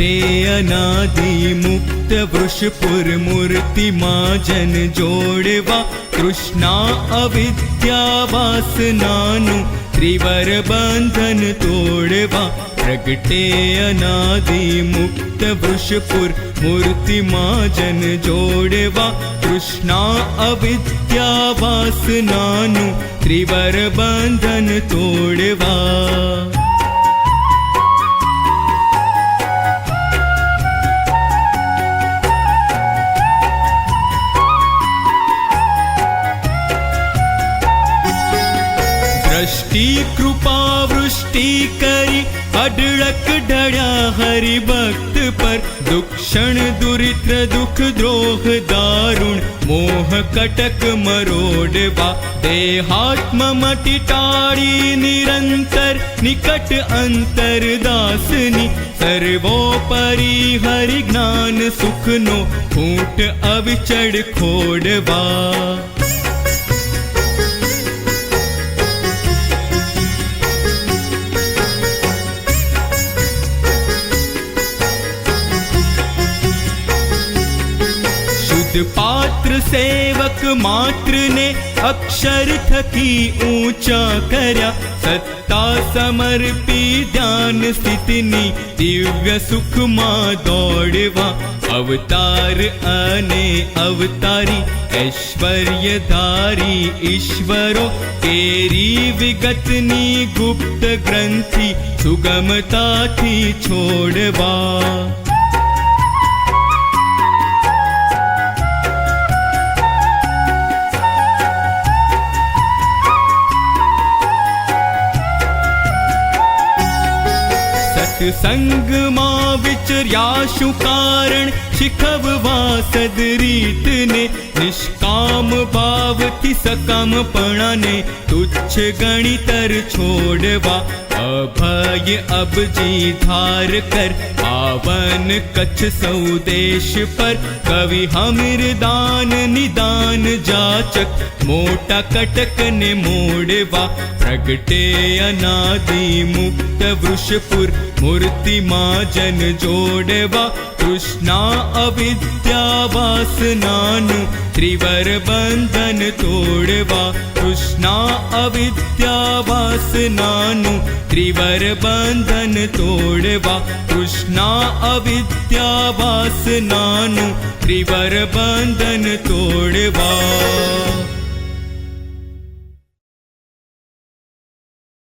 प्रगटे अनादि मुक्त वृषपुर मूर्ति मां जन जोड़वा तृष्णा अविद्या वासनानु त्रिवर बंधन तोड़वा प्रगटे अनादि मुक्त वृषपुर मूर्ति मां जन जोड़वा तृष्णा अविद्या वासनानु त्रिवर बंधन तोड़वा। दृष्टि कृपा वृष्टि करी अडड़क ढड़ा हरि भक्त पर दुक्षण दुरित्र दुख द्रोह दारुण मोह कटक मरोड़वा देहात्म मति टाड़ी निरंतर निकट अंतर दासनी सर्वोपरि हरि ज्ञान सुख नो फूट अविचड़ खोड़वा। पात्र सेवक मात्र ने अक्षर थकी ऊंचा करया सत्ता समर्पी ध्यान स्थितिनी दिव्य सुख मां दौड़वा अवतार अने अवतारी ऐश्वर्यधारी ईश्वरो केरी विगतनी गुप्त ग्रंथि सुगमता थी छोड़वा। संग मां विचर्याशु कारण शिखववा सदरीत ने निष्काम भाव थी सकामपणा ने तुच्छ गणितर छोड़वा अभय अब जी धार कर पावन कच्छ सौदेश पर कवि हमिर दान निदान जाचक मोटा कटक ने मोड़वा प्रगटे अनादि मुक्त वृषपुर मूर्ति मां जन जोड़वा तृष्णा अविद्या वासनानु त्रिवर बंधन तोड़वा तृष्णा अविद्या वासनानु त्रिवर बंधन तोड़वा तृष्णा अविद्या वासनानु त्रिवर बंधन तोड़वा।